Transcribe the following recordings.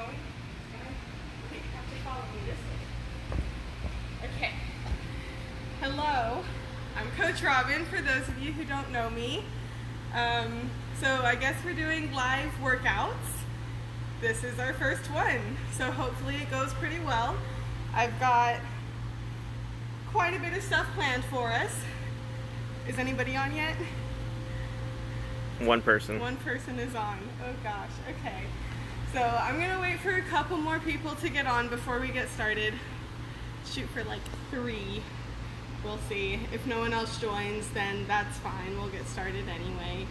going? Okay, you have to follow me this way. Okay. Hello, I'm Coach Robin, for those of you who don't know me. So I guess we're doing live workouts. This is our first one, so hopefully it goes pretty well. I've got quite a bit of stuff planned for us. Is anybody on yet? One person. One person is on. Oh gosh, okay. So I'm gonna wait for a couple more people to get on before we get started. Shoot for like 3. We'll see. If no one else joins, then that's fine. We'll get started anyway.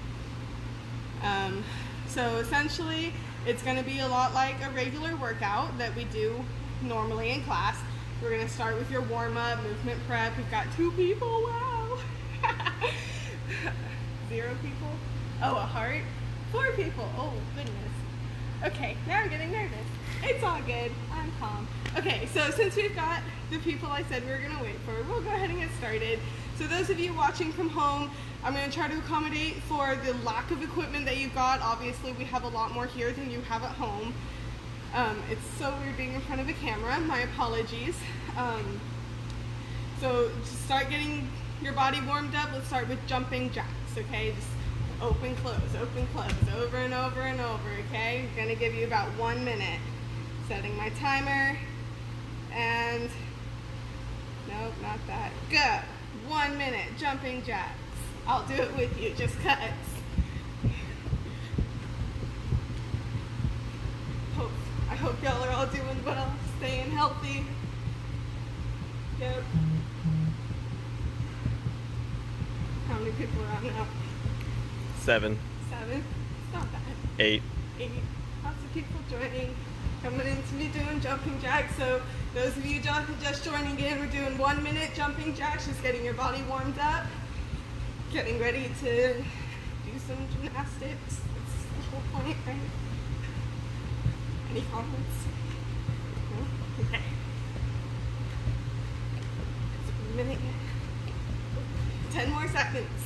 So essentially, it's going to be a lot like a regular workout that we do normally in class. We're going to start with your warm-up, movement prep. We've got 2 people. Wow. 0 people. Oh, a heart. 4 people. Oh, goodness. Okay, now I'm getting nervous. It's all good. I'm calm. Okay, so since we've got the people I said we were going to wait for, we'll go ahead and get started. So those of you watching from home, I'm going to try to accommodate for the lack of equipment that you've got. Obviously, we have a lot more here than you have at home. It's so weird being in front of a camera. My apologies. So to start getting your body warmed up, let's start with jumping jacks, okay? Just open, close, over and over and over, okay? I'm gonna give you about 1 minute. Setting my timer, and, nope, not that. Go, 1 minute, jumping jacks. I'll do it with you, just cuts. I hope y'all are all doing well, staying healthy. Yep. How many people are on now? 7. 7? It's not bad. 8. 8. Lots of people joining, coming in to be doing jumping jacks. So those of you just joining in, we're doing 1 minute jumping jacks, just getting your body warmed up, getting ready to do some gymnastics. That's the whole point, right? Any comments? No? Okay. It's 1 minute. 10 more seconds.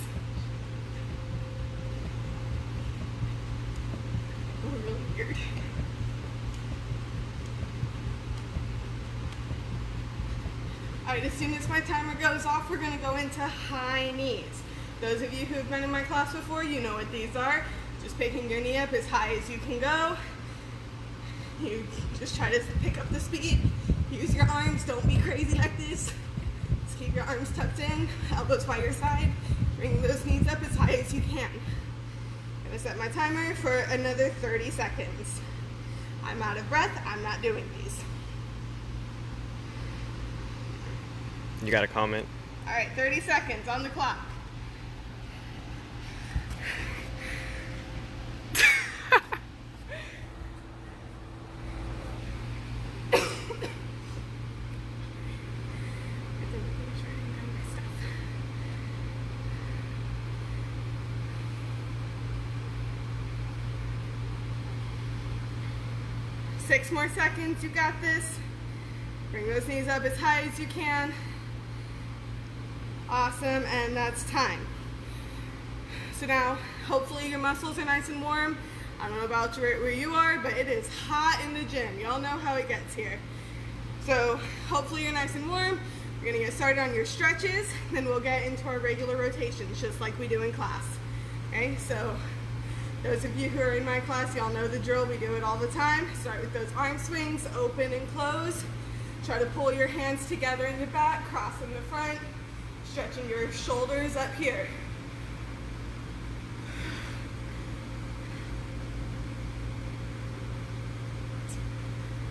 Oh, really weird. Alright, as soon as my timer goes off, we're going to go into high knees. Those of you who have been in my class before, you know what these are. Just picking your knee up as high as you can go. You just try to pick up the speed. Use your arms, don't be crazy like this. Just keep your arms tucked in, elbows by your side. Bring those knees up as high as you can. I'm going to set my timer for another 30 seconds. I'm out of breath, I'm not doing these. You got a comment? Alright, 30 seconds on the clock. Six more seconds, you got this. Bring those knees up as high as you can. Awesome, and that's time. So now, hopefully your muscles are nice and warm. I don't know about where you are, but it is hot in the gym. Y'all know how it gets here. So hopefully you're nice and warm. We're gonna get started on your stretches, then we'll get into our regular rotations, just like we do in class. Okay, so those of you who are in my class, y'all know the drill. We do it all the time. Start with those arm swings, open and close. Try to pull your hands together in the back, cross in the front, stretching your shoulders up here.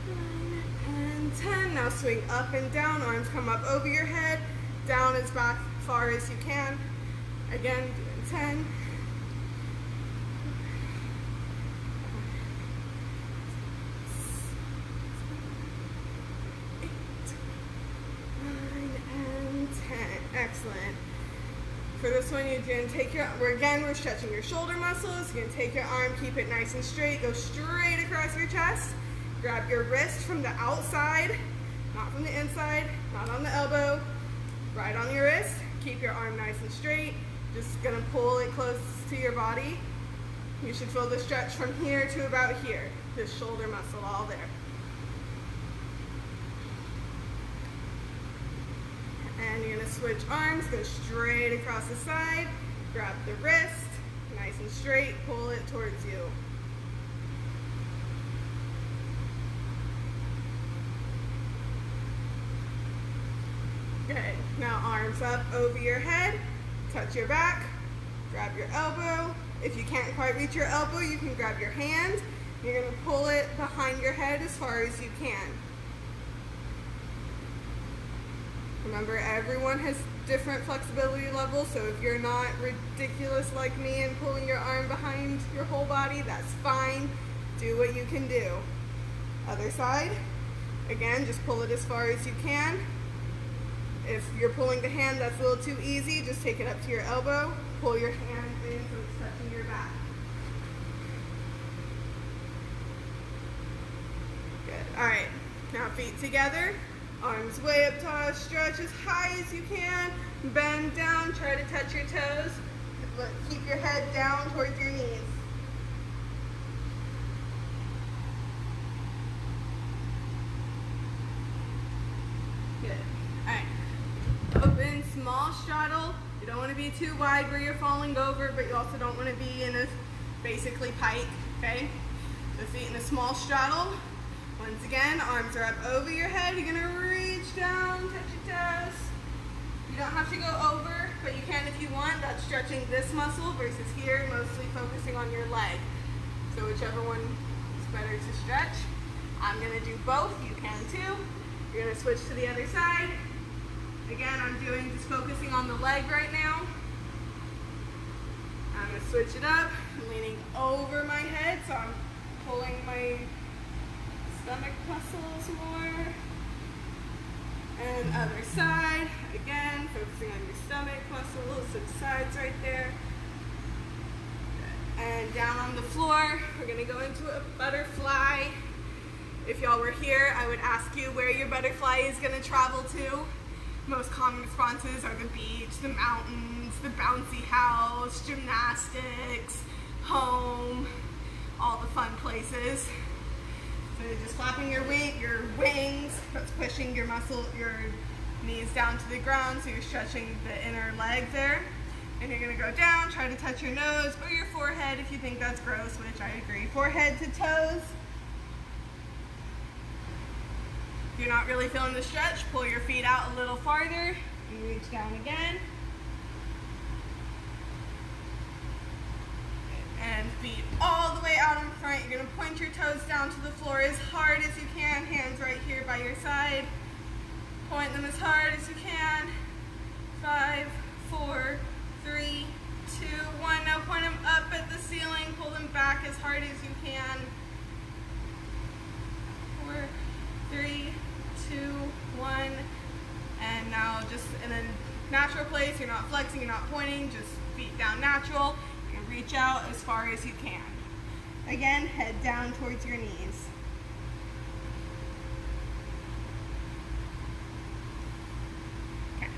9 and 10. Now swing up and down. Arms come up over your head, down as far as you can. Again, doing 10. 9 and 10. Excellent. For this one, you're going to take we're stretching your shoulder muscles. You're going to take your arm, keep it nice and straight, go straight across your chest. Grab your wrist from the outside, not from the inside, not on the elbow, right on your wrist. Keep your arm nice and straight. Just gonna pull it close to your body. You should feel the stretch from here to about here. this shoulder muscle all there. And you're gonna switch arms, go straight across the side, grab the wrist, nice and straight, pull it towards you. Good. Now arms up over your head, touch your back, grab your elbow. If you can't quite reach your elbow, you can grab your hand. You're going to pull it behind your head as far as you can. Remember, everyone has different flexibility levels, so if you're not ridiculous like me and pulling your arm behind your whole body, that's fine. Do what you can do. Other side. Again, just pull it as far as you can. If you're pulling the hand, that's a little too easy. Just take it up to your elbow. Pull your hand in so it's touching your back. Good. All right. Now feet together. Arms way up tall. Stretch as high as you can. Bend down. Try to touch your toes. Keep your head down towards your knees. Good. All right. Open, small straddle. You don't want to be too wide where you're falling over, but you also don't want to be in a basically pike, okay? So feet in a small straddle. Once again, arms are up over your head. You're going to reach down, touch your toes. You don't have to go over, but you can if you want. That's stretching this muscle versus here, mostly focusing on your leg. So whichever one is better to stretch. I'm going to do both. You can too. You're going to switch to the other side. Again, I'm doing just focusing on the leg right now. I'm going to switch it up. I'm leaning over my head, so I'm pulling my stomach muscles more. And other side. Again, focusing on your stomach muscles, some sides right there. And down on the floor, we're going to go into a butterfly. If y'all were here, I would ask you where your butterfly is going to travel to. Most common responses are the beach, the mountains, the bouncy house, gymnastics, home, all the fun places. So you're just flapping your wings, that's pushing your knees down to the ground, so you're stretching the inner leg there. And you're gonna go down, try to touch your nose or your forehead if you think that's gross, which I agree. Forehead to toes. If you're not really feeling the stretch, pull your feet out a little farther and reach down again. And feet all the way out in front. You're going to point your toes down to the floor as hard as you can. Hands right here by your side. Point them as hard as you can. 5, 4, 3, 2, 1. Now point them up at the ceiling. Pull them back as hard as you can. 4, 3, 2, 1, and now just in a natural place. You're not flexing, you're not pointing, just feet down natural. You can reach out as far as you can. Again, head down towards your knees. Okay.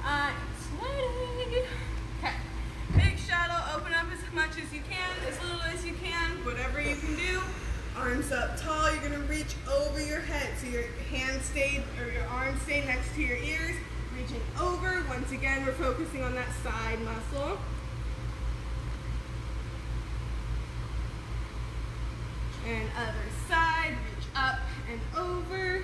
I'm sweating. Okay. Big shadow, open up as much as you can, as little as you can, whatever you can do. Arms up tall, you're going to reach over your head. So your arms stay next to your ears, reaching over. Once again, we're focusing on that side muscle. And other side, reach up and over.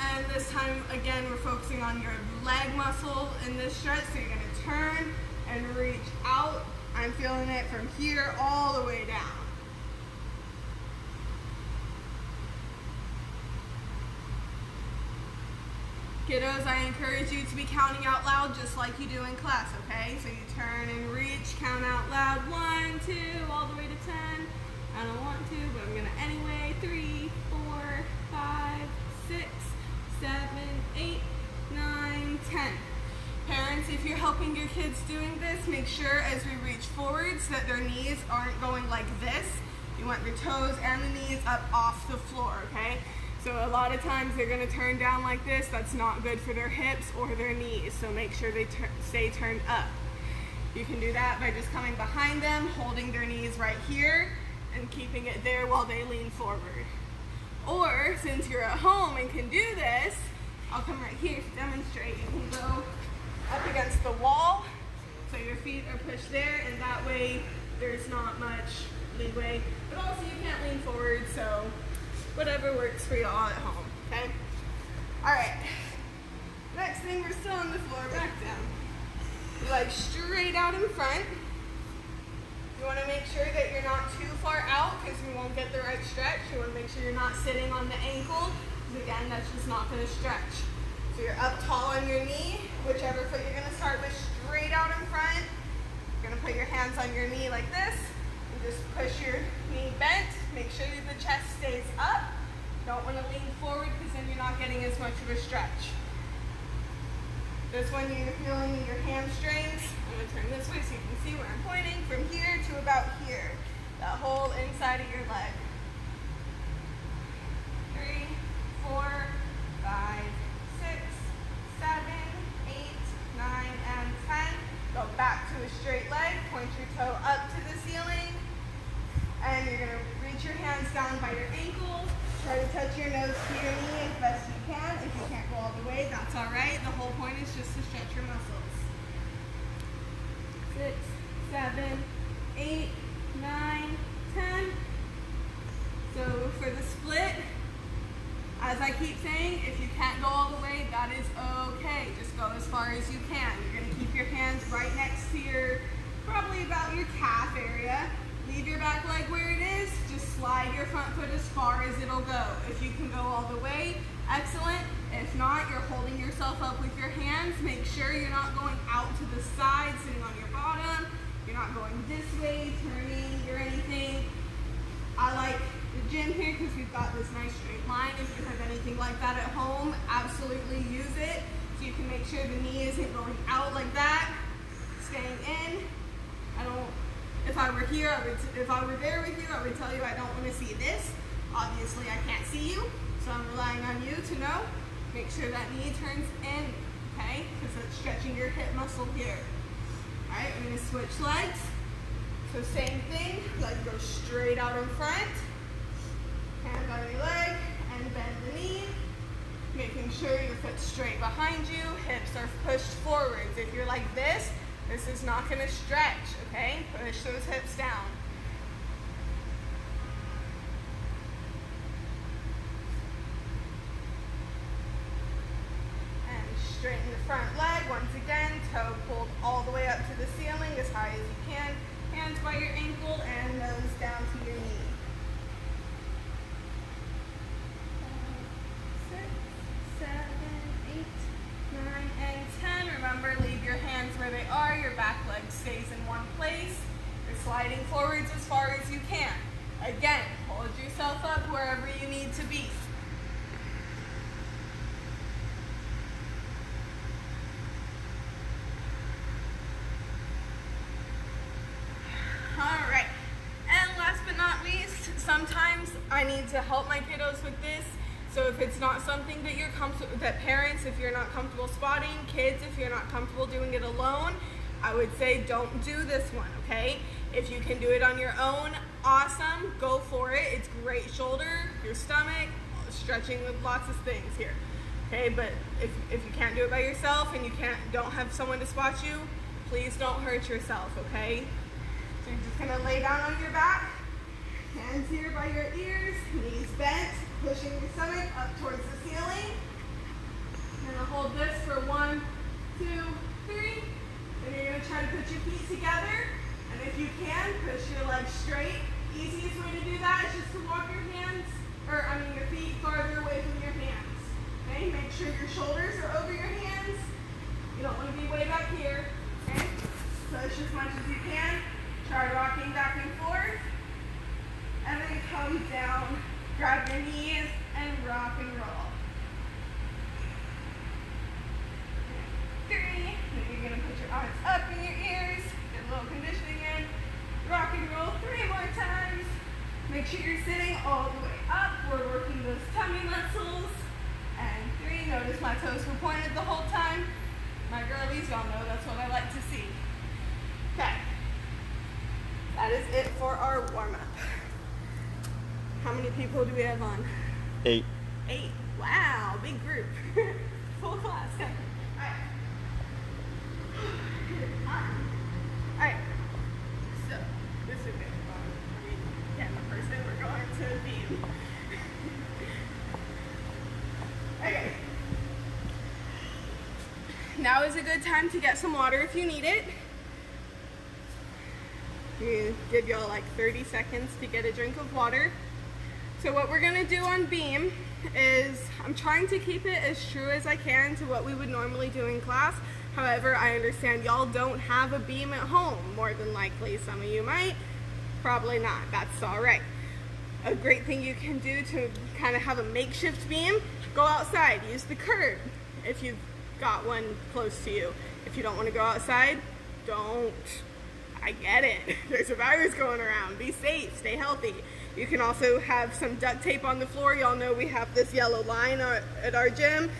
And this time, again, we're focusing on your leg muscle in this stretch. So you're going to turn and reach out. I'm feeling it from here all the way down. Kiddos, I encourage you to be counting out loud just like you do in class, okay? So you turn and reach, count out loud, 1, 2, all the way to 10. I don't want to, but I'm gonna anyway. 3, 4, 5, 6, 7, 8, 9, 10. Parents, if you're helping your kids doing this, make sure as we reach forwards that their knees aren't going like this. You want your toes and the knees up off the floor, okay? So a lot of times they're gonna turn down like this. That's not good for their hips or their knees. So make sure they stay turned up. You can do that by just coming behind them, holding their knees right here, and keeping it there while they lean forward. Or since you're at home and can do this, I'll come right here to demonstrate. You can go up against the wall, so your feet are pushed there, and that way there's not much leeway. But also you can't lean forward, so whatever works for y'all at home, okay? All right, next thing, we're still on the floor, back down. Legs straight out in front. You wanna make sure that you're not too far out because you won't get the right stretch. You wanna make sure you're not sitting on the ankle, because again, that's just not gonna stretch. So you're up tall on your knee, whichever foot you're gonna start with, straight out in front. You're gonna put your hands on your knee like this, and just push your knee bent. Make sure that the chest stays up. Don't wanna lean forward because then you're not getting as much of a stretch. This one you're feeling in your hamstrings. I'm gonna turn this way so you can see where I'm pointing, from here to about here. That whole inside of your leg. 3, 4, 5, 6, 7, 8, 9, and 10. Go back to a straight leg, point your toe up to the ceiling, and you're gonna reach your hands down by your ankle. Try to touch your nose to your knee as best you can. If you can't go all the way, that's all right. The whole point is just to stretch your muscles. 6, 7, 8, 9, 10. So for the split, as I keep saying, if you can't go all the way, that is okay. Just go as far as you can. You're gonna keep your hands right next to your, probably about your calf area. Leave your back leg where it is. Just slide your front foot as far as it'll go. If you can go all the way, excellent. If not, you're holding yourself up with your hands. Make sure you're not going out to the side, sitting on your bottom. You're not going this way, turning or anything. I like the gym here because we've got this nice straight line. If you have anything like that at home, absolutely use it. So you can make sure the knee isn't going out like that, staying in. If I were here, if I were there with you, I would tell you I don't want to see this. Obviously, I can't see you, so I'm relying on you to know. Make sure that knee turns in, okay? Because that's stretching your hip muscle here. All right, I'm going to switch legs. So same thing, leg goes straight out in front. Hand on your leg and bend the knee. Making sure your foot's straight behind you, hips are pushed forwards. If you're like this is not going to stretch, okay? Push those hips down. And straighten the front leg. Once again, toe pulled all the way up to the ceiling as high as you can. Hands by your ankle and nose down to your knee. 5, 6, 7, 8, 9, and 10. Remember, leave your hands where they are. Your back leg stays in one place. You're sliding forwards as far as you can. Again, hold yourself up wherever you need to be. All right. And last but not least, sometimes I need to help my kiddos with this. So if it's not something that you're comfortable, that parents, if you're not comfortable spotting, kids, if you're not comfortable doing it alone, I would say don't do this one, okay? If you can do it on your own, awesome, go for it. It's great shoulder, your stomach, stretching with lots of things here, okay? But if you can't do it by yourself and you don't have someone to spot you, please don't hurt yourself, okay? So you're just gonna lay down on your back, hands here by your ears, knees bent, pushing your stomach up towards the ceiling. You're gonna hold this for 1, 2, 3. Then you're gonna try to put your feet together. And if you can, push your legs straight. Easiest way to do that is just to walk your your feet farther away from your hands. Okay, make sure your shoulders are over your hands. You don't wanna be way back here, okay? Push as much as you can. Try rocking back and forth. And then come down. Grab your knees and rock and roll. 3. Then you're going to put your arms up in your ears. Get a little conditioning in. Rock and roll 3 more times. Make sure you're sitting all the way up. We're working those tummy muscles. that is it for our warm-up. How many people do we have on? 8. 8. Wow, big group. Full class. Okay. Alright. So, this is good. Yeah, the first thing we're going to beam. Okay. Now is a good time to get some water if you need it. You give y'all like 30 seconds to get a drink of water. So what we're gonna do on beam is, I'm trying to keep it as true as I can to what we would normally do in class. However, I understand y'all don't have a beam at home, more than likely. Some of you might, probably not. That's all right. A great thing you can do to kind of have a makeshift beam, go outside, use the curb if you've got one close to you. If you don't want to go outside, don't. I get it. There's a virus going around. Be safe, stay healthy. You can also have some duct tape on the floor. Y'all know we have this yellow line at our gym.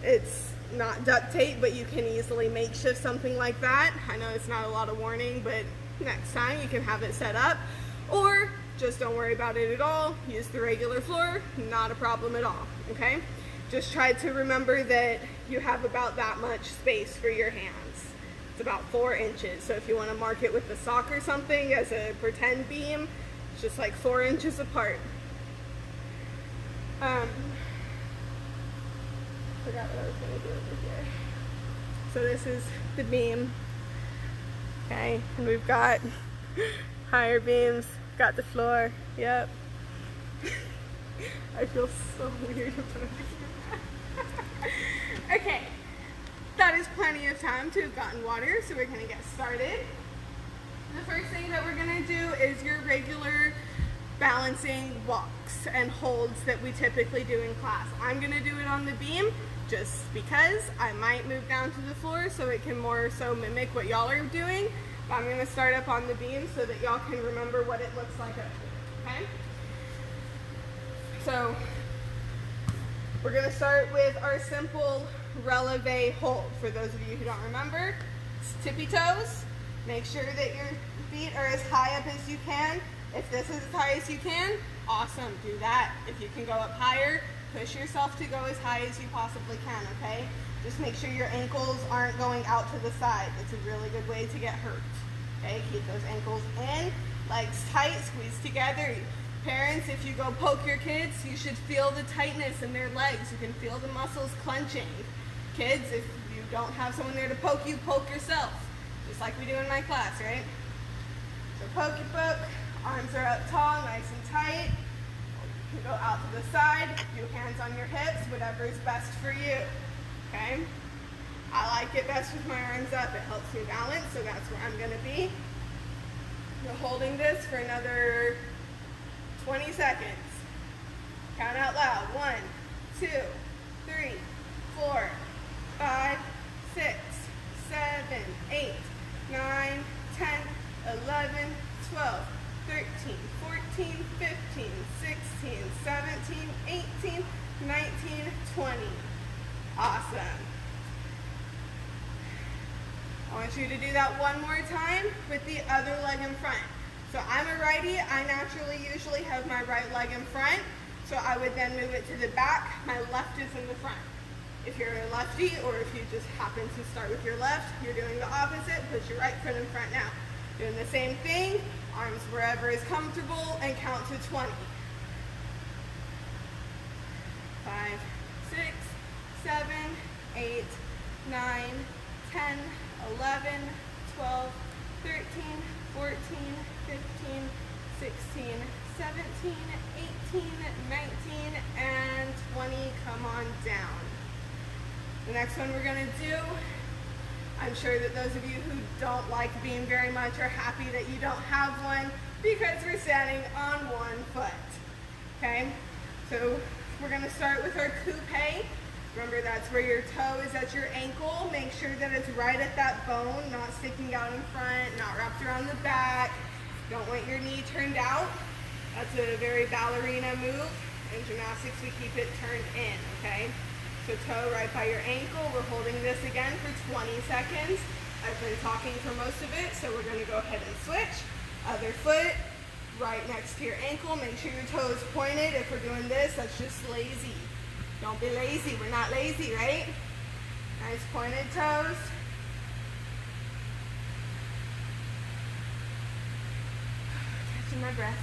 It's not duct tape, but you can easily makeshift something like that. I know it's not a lot of warning, but next time you can have it set up. Or just don't worry about it at all. Use the regular floor, not a problem at all, okay? Just try to remember that you have about that much space for your hands. It's about 4 inches. So if you want to mark it with a sock or something as a pretend beam, it's just like 4 inches apart. Forgot what I was going to do over here. So this is the beam. Okay, and we've got higher beams, got the floor. Yep. I feel so weird about it. Okay, that is plenty of time to have gotten water, so we're gonna get started. The first thing that we're gonna do is your regular balancing walks and holds that we typically do in class. I'm gonna do it on the beam just because I might move down to the floor so it can more so mimic what y'all are doing. But I'm gonna start up on the beam so that y'all can remember what it looks like up here, okay? So we're gonna start with our simple releve hold. For those of you who don't remember, it's tippy toes. Make sure that your feet are as high up as you can. If this is as high as you can, awesome, do that. If you can go up higher, push yourself to go as high as you possibly can, okay? Just make sure your ankles aren't going out to the side. It's a really good way to get hurt, okay? Keep those ankles in, legs tight, squeeze together. Parents, if you go poke your kids, you should feel the tightness in their legs. You can feel the muscles clenching. Kids, if you don't have someone there to poke you, poke yourself. Just like we do in my class, right? So poke, arms are up tall, nice and tight. You go out to the side, do hands on your hips, whatever is best for you, okay? I like it best with my arms up. It helps me balance, so that's where I'm gonna be. You're holding this for another 20 seconds. Count out loud. 1, 2, 3, 4, 5, 6, 7, 8, 9, 10, 11, 12, 13, 14, 15, 16, 17, 18, 19, 20. Awesome. I want you to do that one more time with the other leg in front. So I'm a righty. I naturally usually have my right leg in front. So I would then move it to the back. My left is in the front. If you're a lefty, or if you just happen to start with your left, you're doing the opposite. Put your right foot in front now. Doing the same thing, arms wherever is comfortable, and count to 20. 5, 6, 7, 8, 9, 10, 11, 12, 13, 14, 15, 16, 17, 18, 19, and 20. Come on down. The next one we're gonna do, I'm sure that those of you who don't like beam very much are happy that you don't have one because we're standing on one foot, okay? So we're gonna start with our coupe. Remember, that's where your toe is at your ankle. Make sure that it's right at that bone, not sticking out in front, not wrapped around the back. Don't want your knee turned out. That's a very ballerina move. In gymnastics, we keep it turned in, okay? So toe right by your ankle. We're holding this again for 20 seconds. I've been talking for most of it, so we're gonna go ahead and switch. Other foot right next to your ankle. Make sure your toes pointed. If we're doing this, that's just lazy. Don't be lazy. We're not lazy, right? Nice pointed toes. Catching my breath.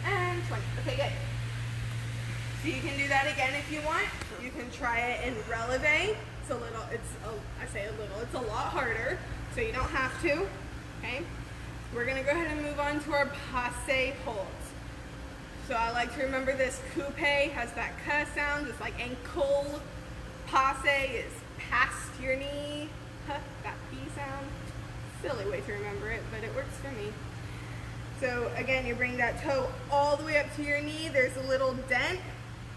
And 20. Okay, good. So you can do that again if you want. You can try it in releve. It's a little, I say a little, it's a lot harder, so you don't have to, okay? We're gonna go ahead and move on to our passe holds. So I like to remember this, coupe has that k sound, just like ankle. Passe is past your knee, that p sound. Silly way to remember it, but it works for me. So again, you bring that toe all the way up to your knee. There's a little dent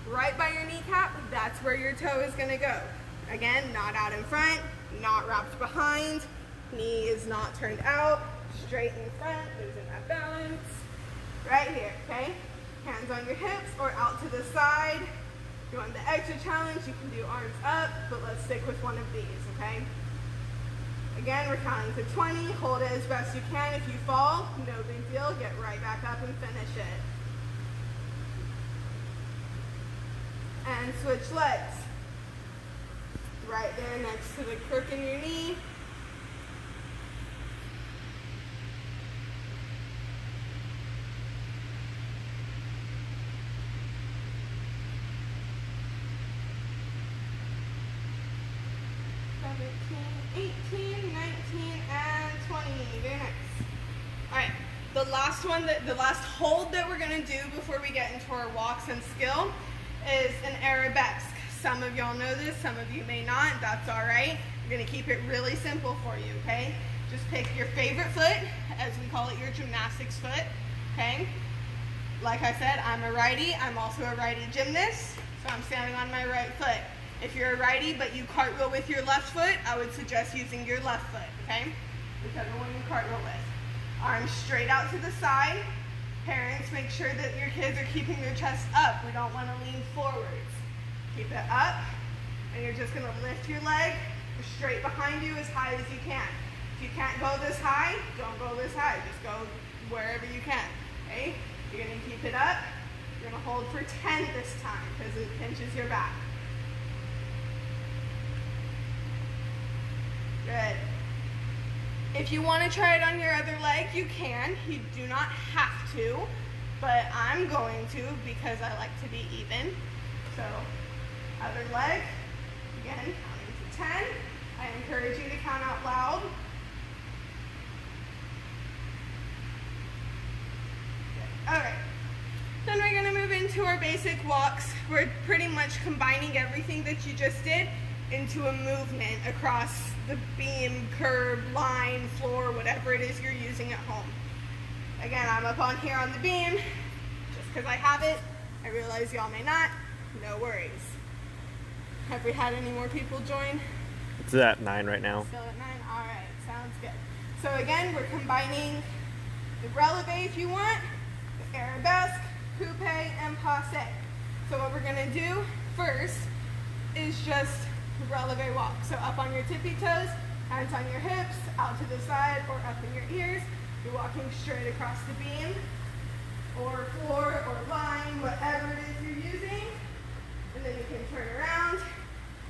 right by your kneecap. That's where your toe is gonna go. Again, not out in front, not wrapped behind. Knee is not turned out, straight in front, losing that balance. Right here, okay? Hands on your hips or out to the side. If you want the extra challenge, you can do arms up, but let's stick with one of these, okay? Again, we're counting to 20. Hold it as best you can. If you fall, no big deal. Get right back up and finish it. And switch legs. Right there next to the crook in your knee. The last hold that we're gonna do before we get into our walks and skill is an arabesque. Some of y'all know this, some of you may not, that's all right. We're gonna keep it really simple for you, okay? Just pick your favorite foot, as we call it, your gymnastics foot, okay? Like I said, I'm a righty, I'm also a righty gymnast, so I'm standing on my right foot. If you're a righty but you cartwheel with your left foot, I would suggest using your left foot, okay? Whichever one you cartwheel with. Arms straight out to the side. Parents, make sure that your kids are keeping their chest up. We don't want to lean forwards. Keep it up, and you're just going to lift your leg straight behind you as high as you can. If you can't go this high, don't go this high. Just go wherever you can, okay? You're going to keep it up. You're going to hold for 10 this time because it pinches your back. Good. If you want to try it on your other leg, you can. You do not have to, but I'm going to because I like to be even. So, other leg, again, counting to 10. I encourage you to count out loud. Good. All right. Then we're going to move into our basic walks. We're pretty much combining everything that you just did into a movement across the beam, curb, line, floor, whatever it is you're using at home. Again, I'm up on here on the beam, just because I have it. I realize y'all may not, no worries. Have we had any more people join? It's at 9 right now. Still at 9? All right, sounds good. So again, we're combining the releve if you want, the arabesque, coupe, and passe. So what we're gonna do first is just releve walk. So up on your tippy toes, hands on your hips, out to the side or up in your ears. You're walking straight across the beam or floor or line, whatever it is you're using. And then you can turn around,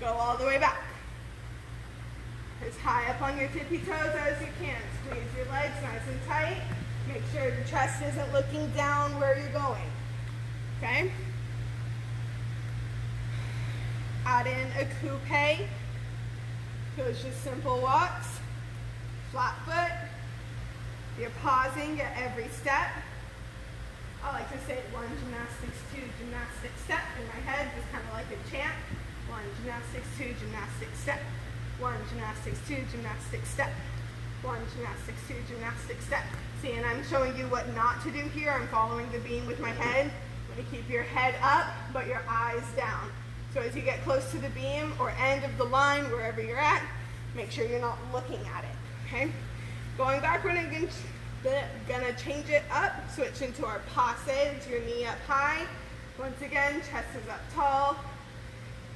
go all the way back. As high up on your tippy toes as you can. Squeeze your legs nice and tight. Make sure the chest isn't looking down where you're going. Okay? Add in a coupe, so it's just simple walks, flat foot. You're pausing at every step. I like to say 1 gymnastics, 2 gymnastics step in my head, just kind of like a chant. 1 gymnastics, 2 gymnastics step. 1 gymnastics, 2 gymnastics step. 1 gymnastics, 2 gymnastics step. See, and I'm showing you what not to do here. I'm following the beam with my head. You keep your head up, but your eyes down. So as you get close to the beam or end of the line, wherever you're at, make sure you're not looking at it, okay? Going backward, I'm gonna change it up, switch into our passe, it's your knee up high. Once again, chest is up tall,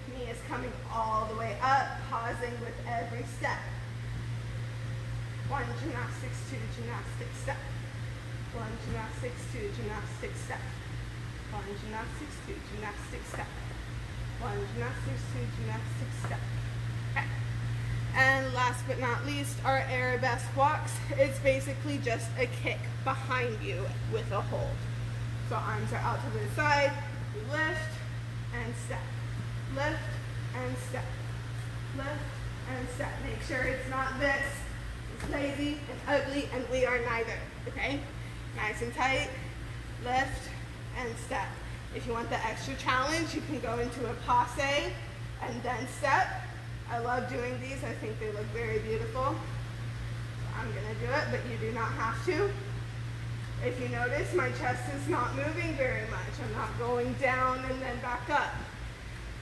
knee is coming all the way up, pausing with every step. One, gymnastics, two, gymnastics, step. One, gymnastics, two, gymnastics, step. One, gymnastics, two, gymnastics, step. One, gymnastics, two, gymnastics, step. Okay. And last but not least, our arabesque walks. It's basically just a kick behind you with a hold. So arms are out to the side, you lift and step. Lift and step. Lift and step. Make sure it's not this. It's lazy and ugly, and we are neither, okay? Nice and tight. Lift and step. If you want the extra challenge, you can go into a passe and then step. I love doing these. I think they look very beautiful. So I'm gonna do it, but you do not have to. If you notice, my chest is not moving very much. I'm not going down and then back up.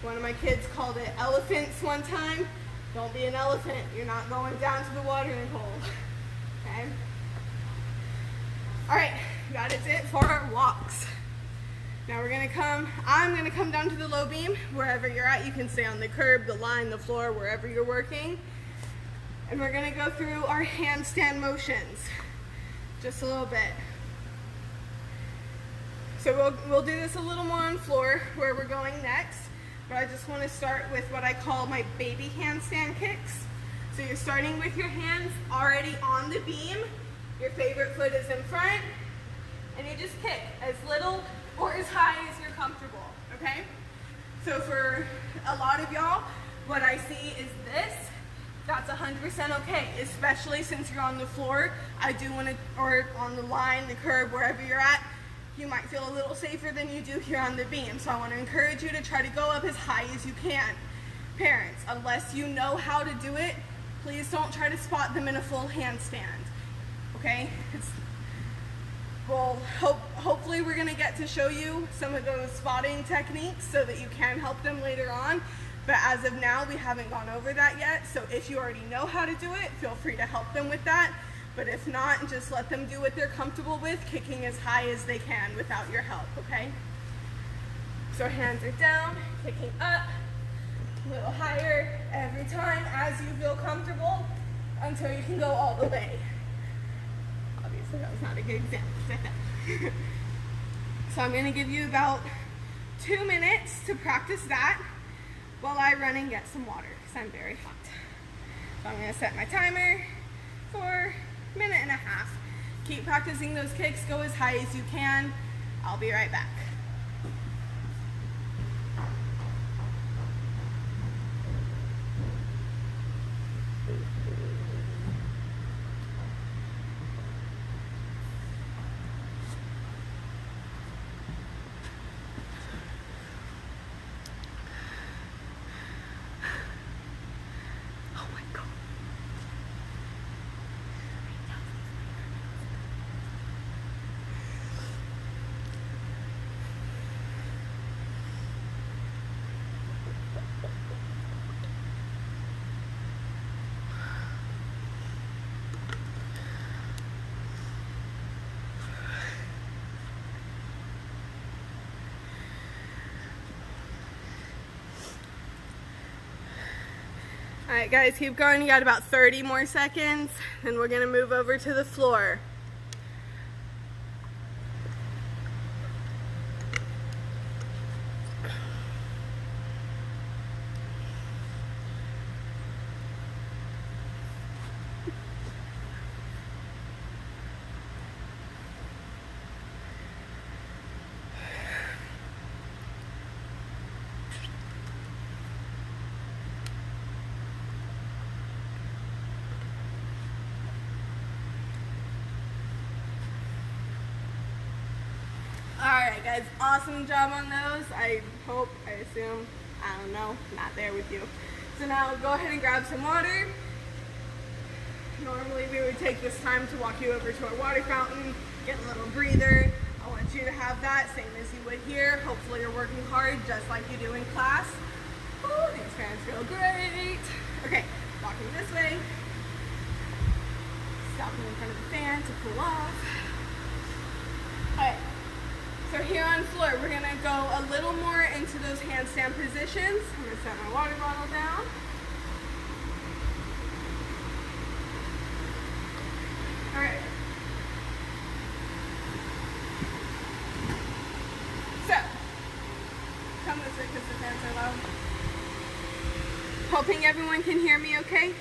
One of my kids called it elephants one time. Don't be an elephant. You're not going down to the watering hole. Okay? All right, that is it for our walks. Now I'm gonna come down to the low beam. Wherever you're at, you can stay on the curb, the line, the floor, wherever you're working. And we're gonna go through our handstand motions. Just a little bit. So we'll do this a little more on floor where we're going next, but I just want to start with what I call my baby handstand kicks. So you're starting with your hands already on the beam, your favorite foot is in front, and you just kick as little or as high as you're comfortable, okay? So for a lot of y'all, what I see is this. That's 100% okay, especially since you're on the floor. I do want to, or on the line, the curb, wherever you're at, you might feel a little safer than you do here on the beam. So I want to encourage you to try to go up as high as you can. Parents, unless you know how to do it, please don't try to spot them in a full handstand, okay? Hopefully we're gonna get to show you some of those spotting techniques so that you can help them later on. But as of now, we haven't gone over that yet. So if you already know how to do it, feel free to help them with that. But if not, just let them do what they're comfortable with, kicking as high as they can without your help, okay? So hands are down, kicking up, a little higher every time as you feel comfortable until you can go all the way. Obviously that was not a good example. So I'm gonna give you about 2 minutes to practice that while I run and get some water because I'm very hot. So I'm gonna set my timer for 1.5 minutes. Keep practicing those kicks, go as high as you can. I'll be right back. All right, guys, keep going. You got about 30 more seconds, and we're gonna move over to the floor. Alright guys, awesome job on those. I assume, I don't know, not there with you. So now go ahead and grab some water. Normally we would take this time to walk you over to our water fountain, get a little breather. I want you to have that, same as you would here. Hopefully you're working hard just like you do in class. Ooh, these fans feel great. Okay, walking this way. Stopping in front of the fan to cool off. Alright. So here on floor, we're gonna go a little more into those handstand positions. I'm gonna set my water bottle down. Hoping everyone can hear me okay?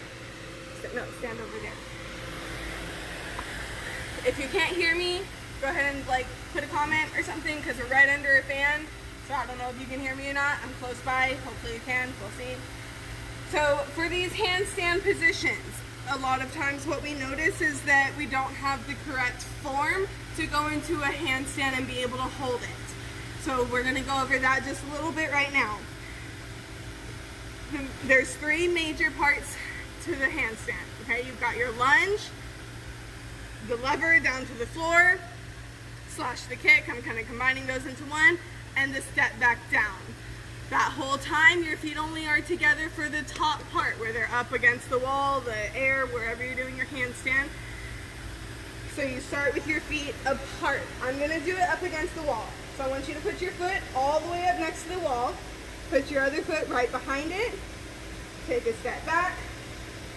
No, stand over there. If you can't hear me, go ahead and like put a comment or something, because we're right under a fan. So I don't know if you can hear me or not. I'm close by. Hopefully you can. We'll see. So for these handstand positions, a lot of times what we notice is that we don't have the correct form to go into a handstand and be able to hold it. So we're going to go over that just a little bit right now. There's three major parts to the handstand. Okay, you've got your lunge, the lever down to the floor, slash the kick, I'm kind of combining those into one, and the step back down. That whole time, your feet only are together for the top part, where they're up against the wall, the air, wherever you're doing your handstand. So you start with your feet apart. I'm going to do it up against the wall. So I want you to put your foot all the way up next to the wall, put your other foot right behind it, take a step back,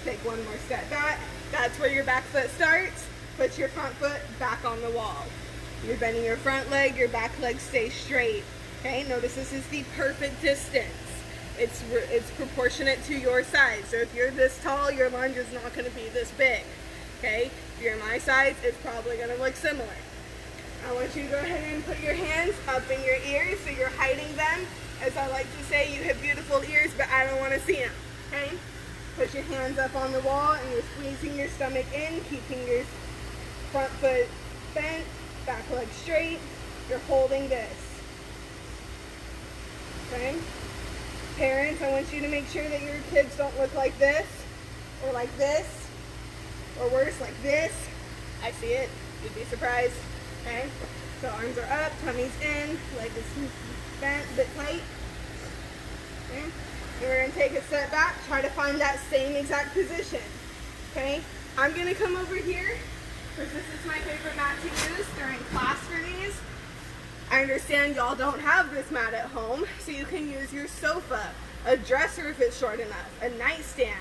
take one more step back. That's where your back foot starts. Put your front foot back on the wall. You're bending your front leg, your back leg stays straight. Okay, notice this is the perfect distance. It's proportionate to your size. So if you're this tall, your lunge is not going to be this big. Okay, if you're my size, it's probably going to look similar. I want you to go ahead and put your hands up in your ears so you're hiding them. As I like to say, you have beautiful ears, but I don't want to see them. Okay, put your hands up on the wall and you're squeezing your stomach in, keeping your front foot bent, back leg straight. You're holding this. Okay? Parents, I want you to make sure that your kids don't look like this, or like this, or worse, like this. I see it. You'd be surprised. Okay? So arms are up, tummy's in, leg is bent, a bit tight. Okay? And we're going to take a step back, try to find that same exact position. Okay? I'm going to come over here, because this is my favorite mat to use during class for these. I understand y'all don't have this mat at home, so you can use your sofa, a dresser if it's short enough, a nightstand,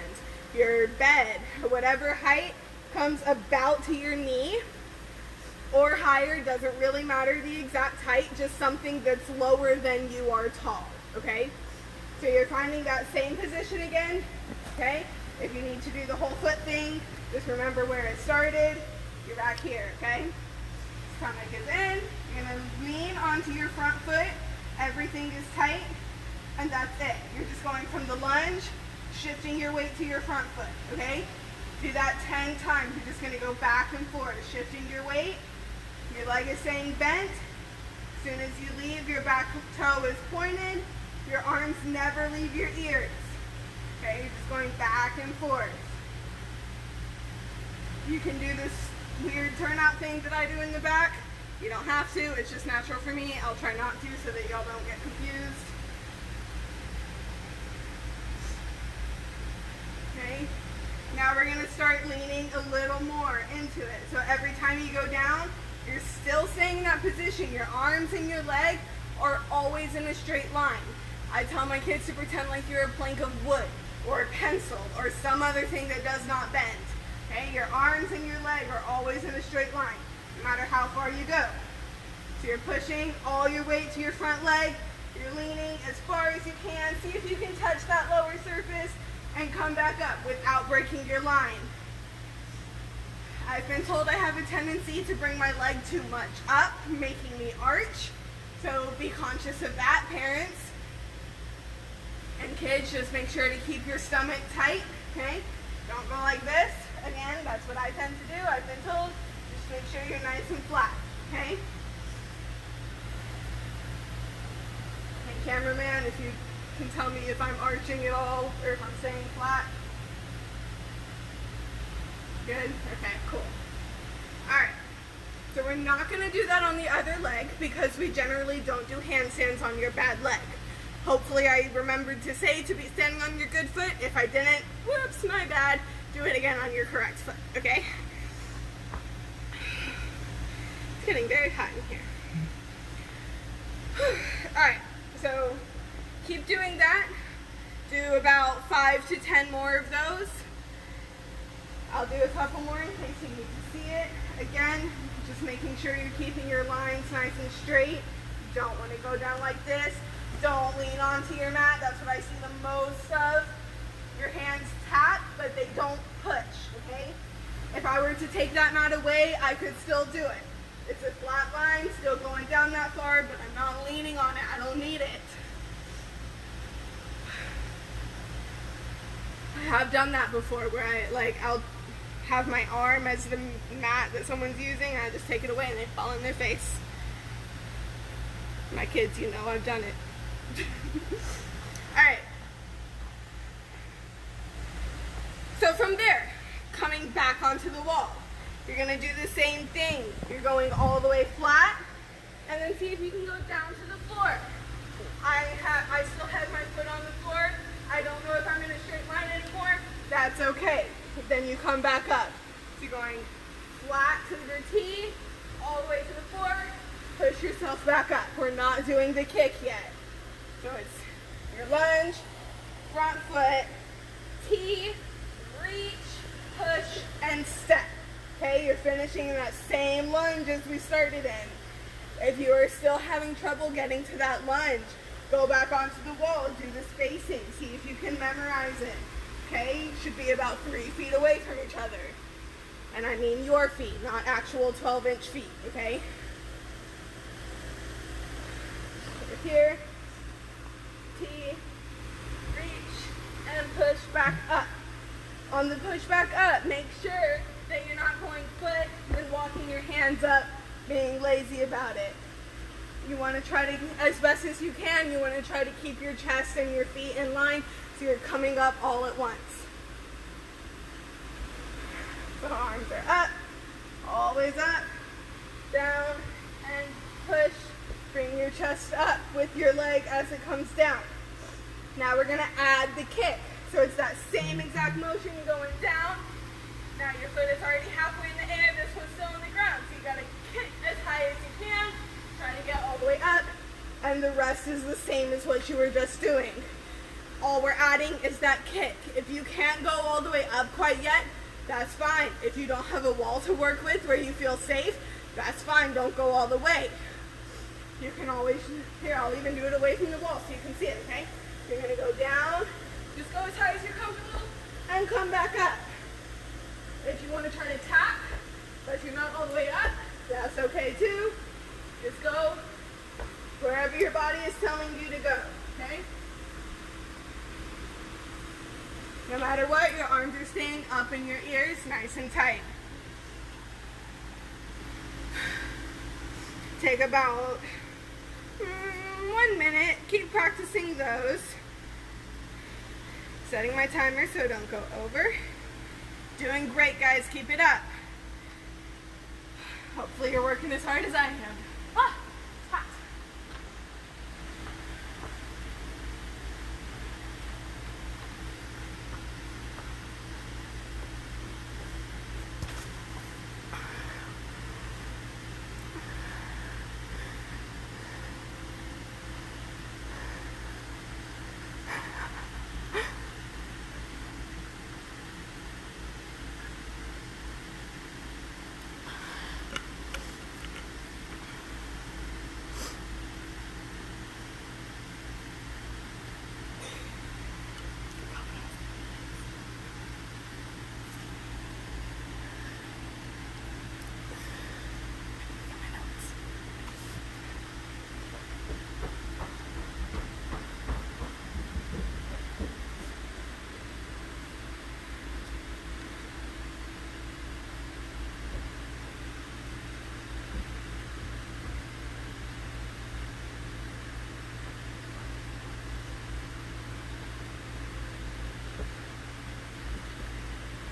your bed, whatever height comes about to your knee or higher, doesn't really matter the exact height, just something that's lower than you are tall, okay? So you're finding that same position again, okay? If you need to do the whole foot thing, just remember where it started. You're back here, okay? Stomach is in. You're going to lean onto your front foot. Everything is tight, and that's it. You're just going from the lunge, shifting your weight to your front foot, okay? Do that 10 times. You're just going to go back and forth, shifting your weight. Your leg is staying bent. As soon as you leave, your back toe is pointed. Your arms never leave your ears. Okay, you're just going back and forth. You can do this weird turnout thing that I do in the back. You don't have to, it's just natural for me. I'll try not to so that y'all don't get confused. Okay, now we're gonna start leaning a little more into it. So every time you go down, you're still staying in that position. Your arms and your leg are always in a straight line. I tell my kids to pretend like you're a plank of wood or a pencil or some other thing that does not bend. Okay, your arms and your leg are always in a straight line, no matter how far you go. So you're pushing all your weight to your front leg. You're leaning as far as you can. See if you can touch that lower surface and come back up without breaking your line. I've been told I have a tendency to bring my leg too much up, making me arch. So be conscious of that, parents. And kids, just make sure to keep your stomach tight, okay? Don't go like this. Again, that's what I tend to do. I've been told. Just make sure you're nice and flat, okay? And cameraman, if you can tell me if I'm arching at all or if I'm staying flat. Good? Okay, cool. Alright, so we're not going to do that on the other leg because we generally don't do handstands on your bad leg. Hopefully I remembered to say to be standing on your good foot. If I didn't, whoops, my bad. Do it again on your correct foot, okay? It's getting very hot in here. Alright, so keep doing that. Do about 5 to 10 more of those. I'll do a couple more in case you need to see it. Again, just making sure you're keeping your lines nice and straight. You don't want to go down like this. Don't lean onto your mat. That's what I see the most of. don't push, okay? If I were to take that mat away, I could still do it. It's a flat line, still going down that far, but I'm not leaning on it. I don't need it. I have done that before where I'll have my arm as the mat that someone's using, and I just take it away and they fall in their face. My kids, you know, I've done it. All right. So from there, coming back onto the wall, you're gonna do the same thing. You're going all the way flat, and then see if you can go down to the floor. I still have my foot on the floor. I don't know if I'm in a straight line anymore. That's okay. But then you come back up. So you're going flat to your T, all the way to the floor, push yourself back up. We're not doing the kick yet. So it's your lunge, front foot, T, reach, push, and step. Okay, you're finishing in that same lunge as we started in. If you are still having trouble getting to that lunge, go back onto the wall, do the spacing, see if you can memorize it. Okay, you should be about 3 feet away from each other. And I mean your feet, not actual 12-inch feet, okay? Over here, T, reach, and push back up. On the push back up, make sure that you're not going foot and walking your hands up, being lazy about it. You want to try to, as best as you can, you want to try to keep your chest and your feet in line so you're coming up all at once. So arms are up, always up, down, and push. Bring your chest up with your leg as it comes down. Now we're going to add the kick. So it's that same exact motion going down. Now your foot is already halfway in the air, this one's still on the ground. So you gotta kick as high as you can, try to get all the way up, and the rest is the same as what you were just doing. All we're adding is that kick. If you can't go all the way up quite yet, that's fine. If you don't have a wall to work with where you feel safe, that's fine, don't go all the way. You can always, here, I'll even do it away from the wall so you can see it, okay? You're gonna go down, just go as high as you're comfortable, and come back up. If you want to try to tap, but you're not all the way up, that's okay too. Just go wherever your body is telling you to go, okay? No matter what, your arms are staying up in your ears, nice and tight. Take about 1 minute, keep practicing those. Setting my timer so don't go over. Doing great, guys. Keep it up. Hopefully you're working as hard as I am. Ah, it's hot.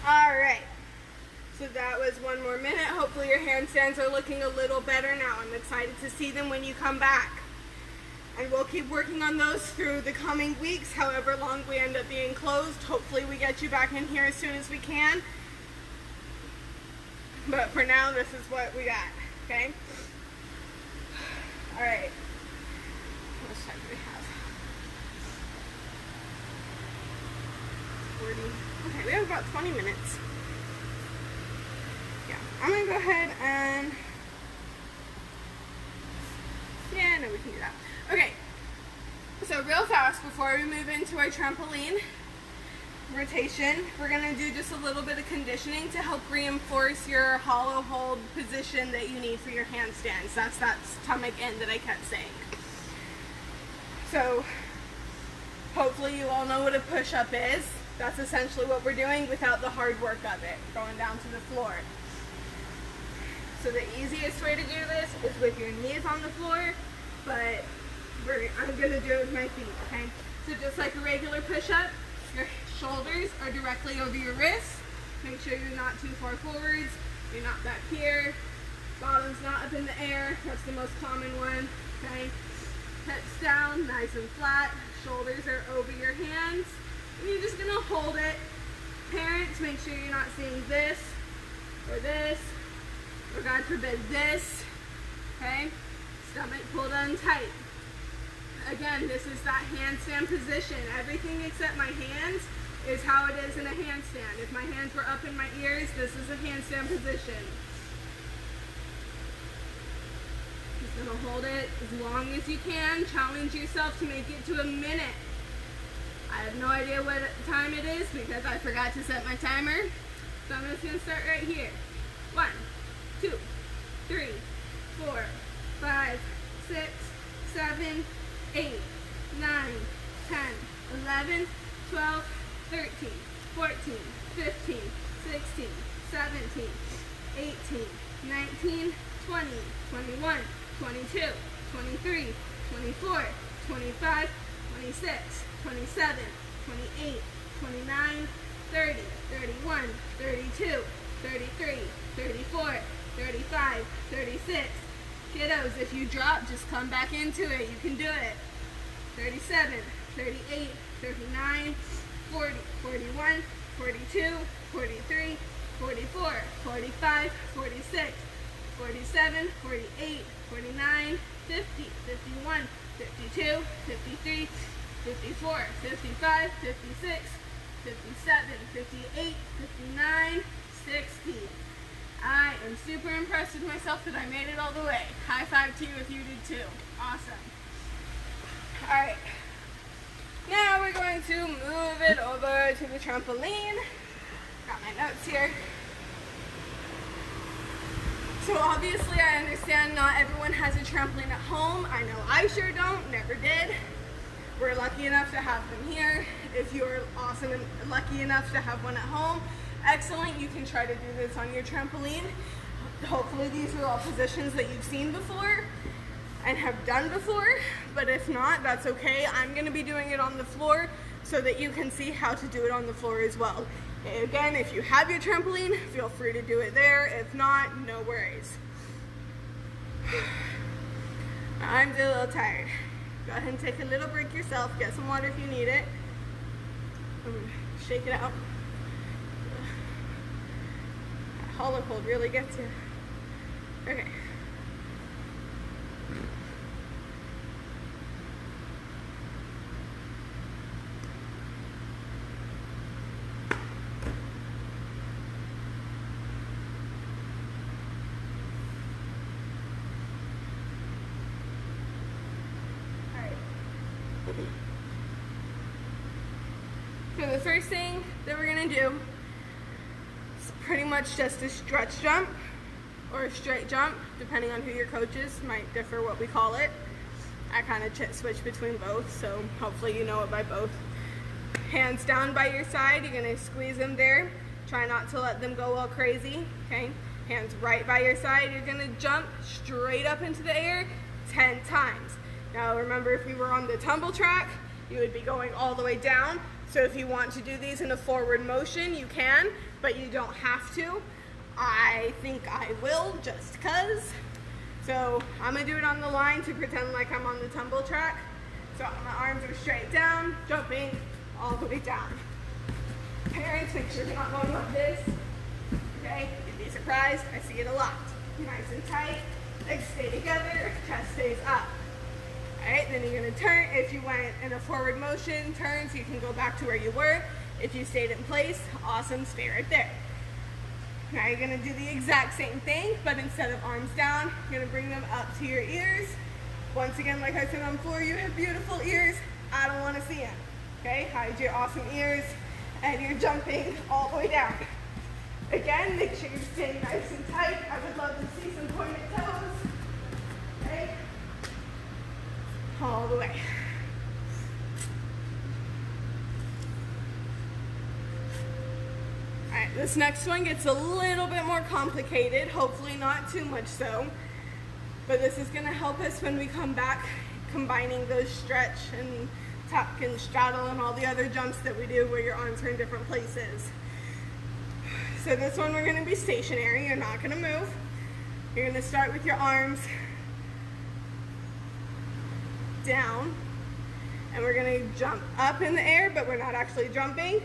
Alright, so that was 1 more minute. Hopefully your handstands are looking a little better now. I'm excited to see them when you come back. And we'll keep working on those through the coming weeks, however long we end up being closed. Hopefully we get you back in here as soon as we can. But for now, this is what we got, okay? Alright. How much time do we have? 40. Okay, we have about 20 minutes. Yeah, I'm gonna go ahead and, yeah, no, we can do that. Okay, so real fast before we move into our trampoline, we're rotation, we're gonna do just a little bit of conditioning to help reinforce your hollow hold position that you need for your handstands. That's that stomach end that I kept saying. So hopefully you all know what a push-up is. That's essentially what we're doing without the hard work of it, going down to the floor. So the easiest way to do this is with your knees on the floor, but I'm gonna do it with my feet, okay? So just like a regular push-up, your shoulders are directly over your wrists. Make sure you're not too far forwards, you're not back here. Bottom's not up in the air, that's the most common one, okay? Hips down, nice and flat, shoulders are over your hands, and you're just gonna hold it. Parents, make sure you're not seeing this, or God forbid this, okay? Stomach pulled in tight. Again, this is that handstand position. Everything except my hands is how it is in a handstand. If my hands were up in my ears, this is a handstand position. Just gonna hold it as long as you can. Challenge yourself to make it to a minute. I have no idea what time it is because I forgot to set my timer. So I'm just gonna start right here. 1, 2, 3, 4, 5, 6, 7, 8, 9, 10, 11, 12, 13, 14, 15, 16, 17, 18, 19, 20, 21, 22, 23, 24, 25, 26, 27, 28, 29, 30, 31, 32, 33, 34, 35, 36. Kiddos, if you drop, just come back into it. You can do it. 37, 38, 39, 40, 41, 42, 43, 44, 45, 46, 47, 48, 49, 50, 51, 52, 53, 54, 55, 56, 57, 58, 59, 60. I am super impressed with myself that I made it all the way. High five to you if you did too. Awesome. Alright. Now we're going to move it over to the trampoline. Got my notes here. So obviously I understand not everyone has a trampoline at home. I know I sure don't, never did. We're lucky enough to have them here. If you're awesome and lucky enough to have one at home, excellent, you can try to do this on your trampoline. Hopefully these are all positions that you've seen before and have done before, but if not, that's okay. I'm gonna be doing it on the floor so that you can see how to do it on the floor as well. Again, if you have your trampoline, feel free to do it there. If not, no worries. I'm a little tired. Go ahead and take a little break yourself. Get some water if you need it. Shake it out. Hollow hold really gets you. Okay. So the first thing that we're gonna do is pretty much just a stretch jump or a straight jump, depending on who your coach is, might differ what we call it. I kind of switch between both, so hopefully you know it by both. Hands down by your side, you're gonna squeeze them there. Try not to let them go all crazy, okay? Hands right by your side, you're gonna jump straight up into the air 10 times. Now remember, if we were on the tumble track, you would be going all the way down. So if you want to do these in a forward motion, you can, but you don't have to. I think I will, just cause. So I'm gonna do it on the line to pretend like I'm on the tumble track. So my arms are straight down, jumping all the way down. Parents, make sure you're not going like this. Okay, you'd be surprised, I see it a lot. Nice and tight, legs stay together, chest stays up. Alright, then you're going to turn. If you went in a forward motion, turn so you can go back to where you were. If you stayed in place, awesome, stay right there. Now you're going to do the exact same thing, but instead of arms down, you're going to bring them up to your ears. Once again, like I said on the floor, you have beautiful ears. I don't want to see them. Okay, hide your awesome ears and you're jumping all the way down. Again, make sure you're staying nice and tight. I would love to see some pointed toes. Okay? All the way. All right, this next one gets a little bit more complicated, hopefully not too much so. But this is gonna help us when we come back, combining those stretch and tuck and straddle and all the other jumps that we do where your arms are in different places. So this one we're gonna be stationary, you're not gonna move. You're gonna start with your arms down, and we're gonna jump up in the air, but we're not actually jumping,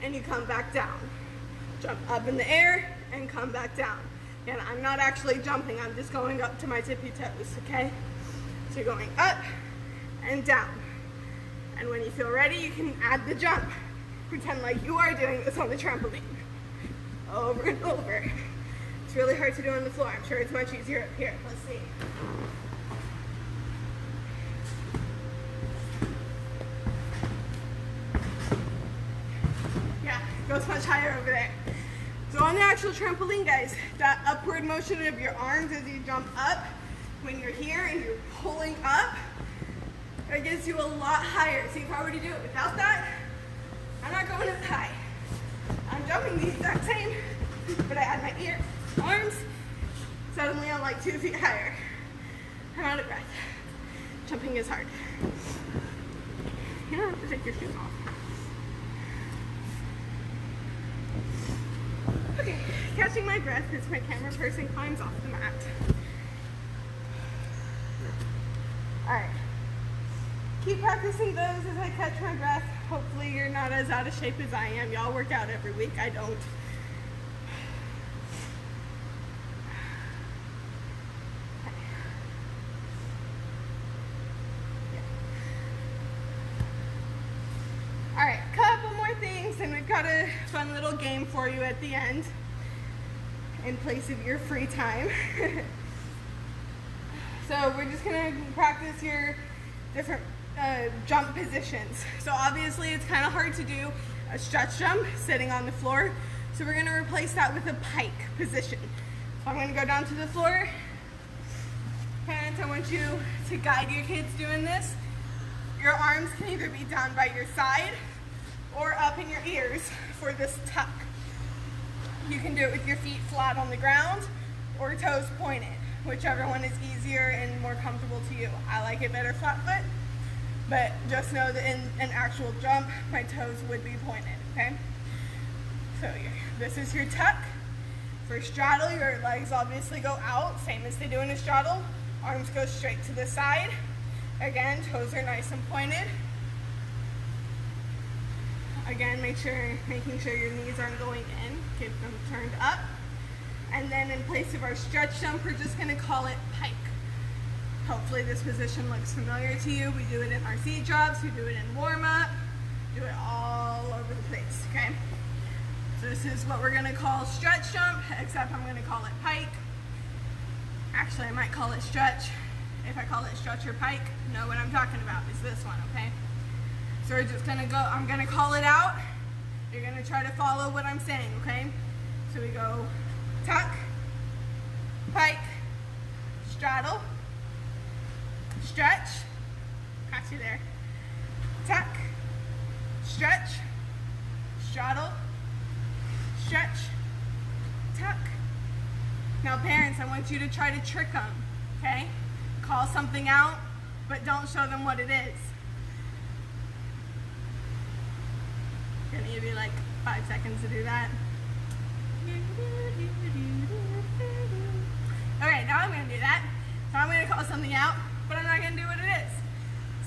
and you come back down. Jump up in the air and come back down. And I'm not actually jumping, I'm just going up to my tippy toes, okay? So you're going up and down. And when you feel ready, you can add the jump. Pretend like you are doing this on the trampoline. Over and over. It's really hard to do on the floor. I'm sure it's much easier up here. Let's see. Yeah, it goes much higher over there. So on the actual trampoline, guys, that upward motion of your arms as you jump up, when you're here and you're pulling up, it gets you a lot higher. See, if I were to do it without that, I'm not going as high. I'm jumping the exact same, but I add my arms, suddenly I'm like 2 feet higher. I'm out of breath. Jumping is hard. You don't have to take your shoes off. Okay, catching my breath as my camera person climbs off the mat. Alright, keep practicing those as I catch my breath. Hopefully you're not as out of shape as I am. Y'all work out every week, I don't. Alright, couple more things, and we've got a fun little game for you at the end in place of your free time. So we're just going to practice your different jump positions. So obviously it's kind of hard to do a stretch jump sitting on the floor, so we're going to replace that with a pike position. So I'm going to go down to the floor. Parents, I want you to guide your kids doing this. Your arms can either be down by your side or up in your ears for this tuck. You can do it with your feet flat on the ground or toes pointed, whichever one is easier and more comfortable to you. I like it better flat foot, but just know that in an actual jump, my toes would be pointed, okay? So this is your tuck. For straddle, your legs obviously go out, same as they do in a straddle. Arms go straight to the side. Again, toes are nice and pointed. Again, making sure your knees aren't going in. Keep them turned up. And then in place of our stretch jump, we're just gonna call it pike. Hopefully this position looks familiar to you. We do it in RC drops, we do it in warm-up, do it all over the place, okay? So this is what we're gonna call stretch jump, except I'm gonna call it pike. Actually, I might call it stretch. If I call it stretch or pike, know what I'm talking about. It's this one, okay? So we're just gonna go, I'm gonna call it out. You're gonna try to follow what I'm saying, okay? So we go tuck, pike, straddle, stretch, got you there, tuck, stretch, straddle, stretch, tuck. Now parents, I want you to try to trick them, okay? Call something out, but don't show them what it is. Gonna give you like 5 seconds to do that. Okay, now I'm gonna do that. So I'm gonna call something out, but I'm not gonna do what it is.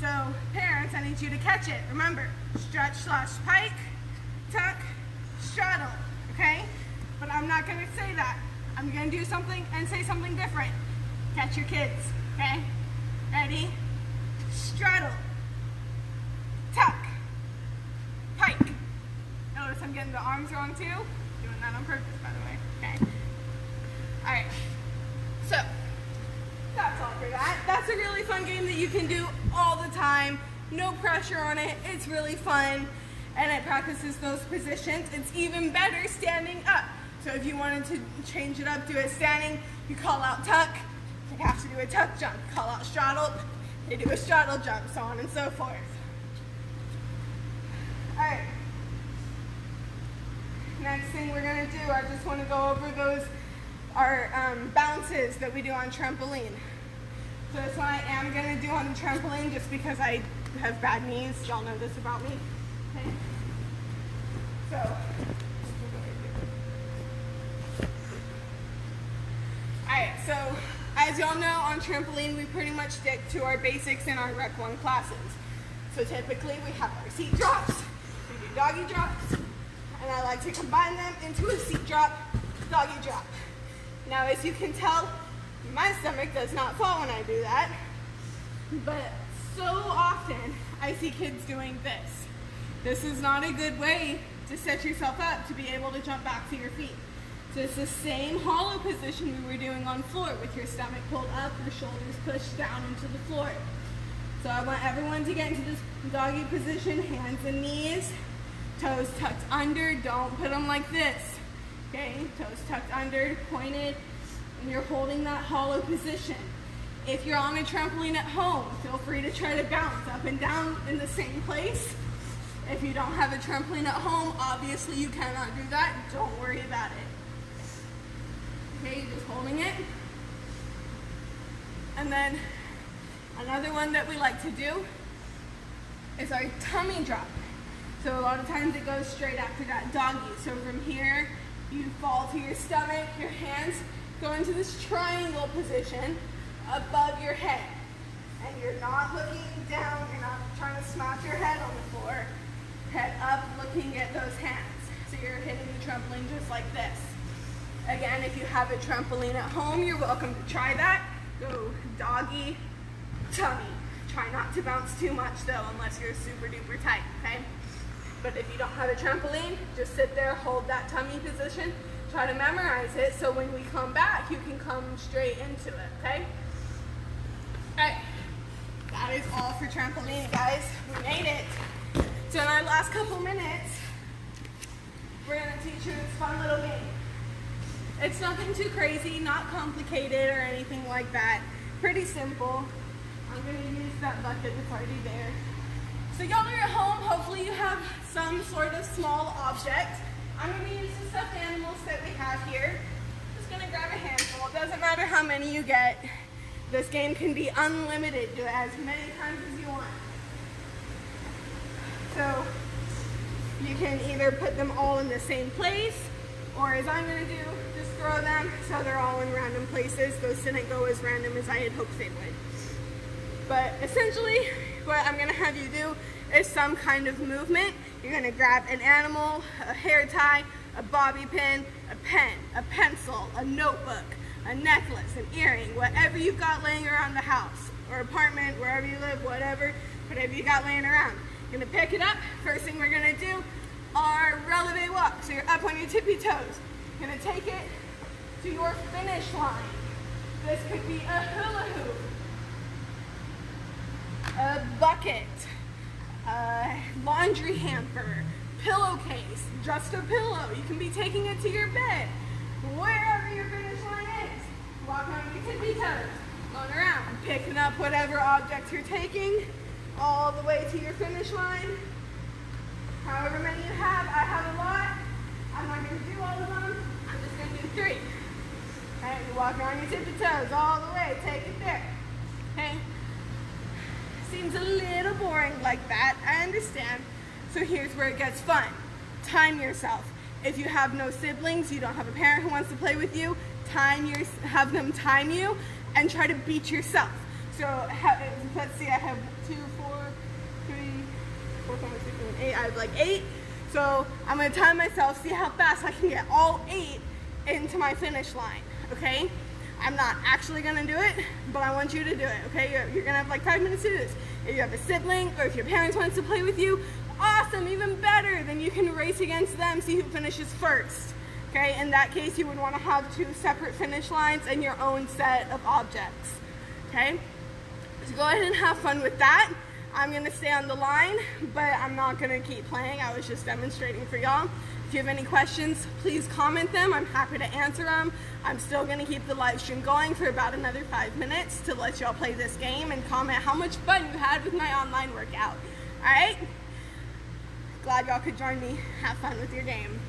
So parents, I need you to catch it. Remember, stretch slash pike, tuck, straddle, okay? But I'm not gonna say that. I'm gonna do something and say something different. Catch your kids, okay? Ready? Straddle, tuck, pike. Notice I'm getting the arms wrong too. Doing that on purpose, by the way, okay? All right, so that's all for that. That's a really fun game that you can do all the time. No pressure on it, it's really fun. and it practices those positions. It's even better standing up. So if you wanted to change it up, do it standing, you call out tuck, you have to do a tuck jump. Call out straddle, you do a straddle jump, so on and so forth. All right. Next thing we're gonna do, I just wanna go over our bounces that we do on trampoline. So this one I am gonna do on the trampoline just because I have bad knees. Y'all know this about me. Okay. So, alright, so as y'all know, on trampoline we pretty much stick to our basics in our Rec 1 classes. So typically we have our seat drops, we do doggy drops, and I like to combine them into a seat drop, doggy drop. Now as you can tell, my stomach does not fall when I do that, but so often I see kids doing this. This is not a good way to set yourself up to be able to jump back to your feet. So it's the same hollow position we were doing on floor with your stomach pulled up, your shoulders pushed down into the floor. So I want everyone to get into this doggy position, hands and knees, toes tucked under, don't put them like this. Okay, toes tucked under, pointed, and you're holding that hollow position. If you're on a trampoline at home, feel free to try to bounce up and down in the same place. If you don't have a trampoline at home, obviously you cannot do that. Don't worry about it. Okay, just holding it. And then another one that we like to do is our tummy drop. So a lot of times it goes straight after that doggy. So from here, you fall to your stomach, your hands go into this triangle position above your head. And you're not looking down, you're not trying to smash your head on the floor. Head up, looking at those hands. So you're hitting the trampoline just like this. Again, if you have a trampoline at home, you're welcome to try that. Go doggy, tummy. Try not to bounce too much though, unless you're super duper tight, okay? But if you don't have a trampoline, just sit there, hold that tummy position, try to memorize it so when we come back, you can come straight into it, okay? Alright, that is all for trampoline, guys. We made it. So in our last couple minutes, we're gonna teach you this fun little game. It's nothing too crazy, not complicated or anything like that. Pretty simple. I'm gonna use that bucket that's already there. So y'all are at home, hopefully you have some sort of small object. I'm gonna use the stuffed animals that we have here. Just gonna grab a handful. It doesn't matter how many you get. This game can be unlimited. Do it as many times as you want. So you can either put them all in the same place, or as I'm gonna do, just throw them so they're all in random places. Those didn't go as random as I had hoped they would. But essentially, what I'm gonna have you do is some kind of movement. You're gonna grab an animal, a hair tie, a bobby pin, a pen, a pencil, a notebook, a necklace, an earring, whatever you've got laying around the house or apartment, wherever you live, whatever you got laying around. You're gonna pick it up. First thing we're gonna do are releve walk. So you're up on your tippy toes. You're gonna take it to your finish line. This could be a hula hoop, a bucket, a laundry hamper, pillowcase, just a pillow. You can be taking it to your bed, wherever your finish line is. Walk on your tippy toes, going around, picking up whatever object you're taking, all the way to your finish line. However many you have, I have a lot. I'm not going to do all of them. I'm just going to do 3. Okay, you walk around your tippy toes all the way, take it there. Okay. Seems a little boring like that, I understand. So here's where it gets fun. Time yourself. If you have no siblings, you don't have a parent who wants to play with you, have them time you and try to beat yourself. So let's see, I have 2, 4, 3, 4, 5, 6, 7, 8. I have like 8. So I'm gonna time myself, see how fast I can get all 8 into my finish line, okay? I'm not actually gonna do it, but I want you to do it, okay? You're gonna have like 5 minutes to do this. If you have a sibling or if your parents want to play with you, awesome, even better. Then you can race against them, see who finishes first, okay? In that case, you would wanna have 2 separate finish lines and your own set of objects, okay? So go ahead and have fun with that. I'm gonna stay on the line, but I'm not gonna keep playing. I was just demonstrating for y'all. If you have any questions, please comment them. I'm happy to answer them. I'm still gonna keep the live stream going for about another 5 minutes to let y'all play this game and comment how much fun you had with my online workout. All right? Glad y'all could join me. Have fun with your game.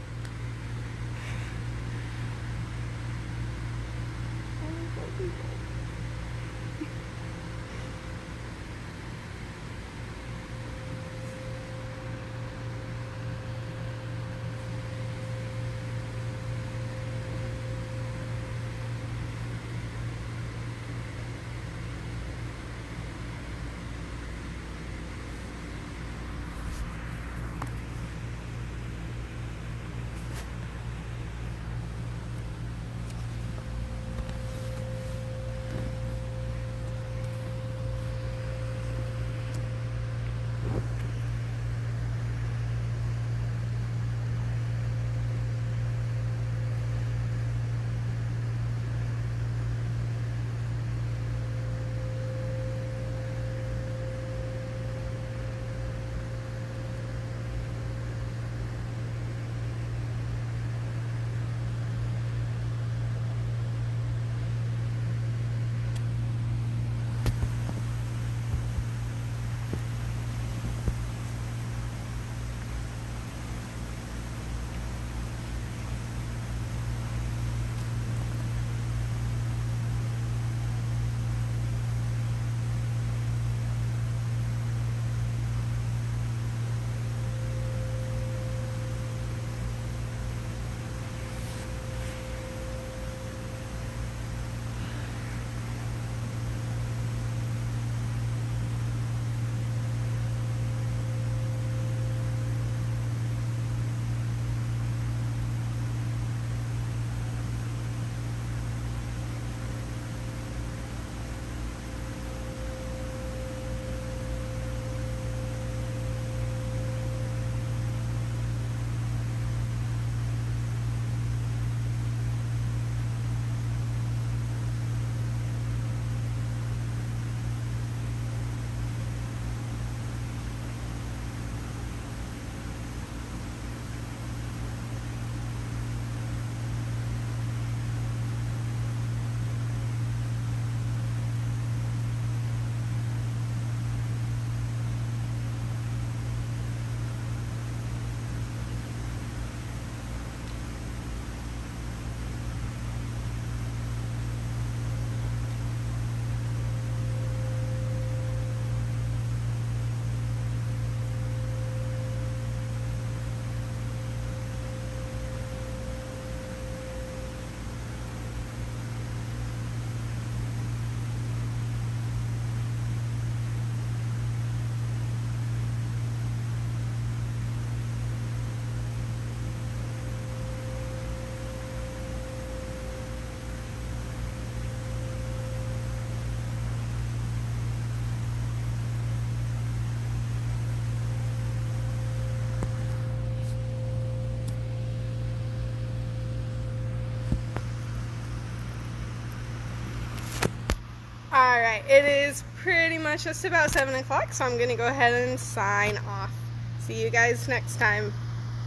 All right, it is pretty much just about 7 o'clock, so I'm gonna go ahead and sign off. See you guys next time.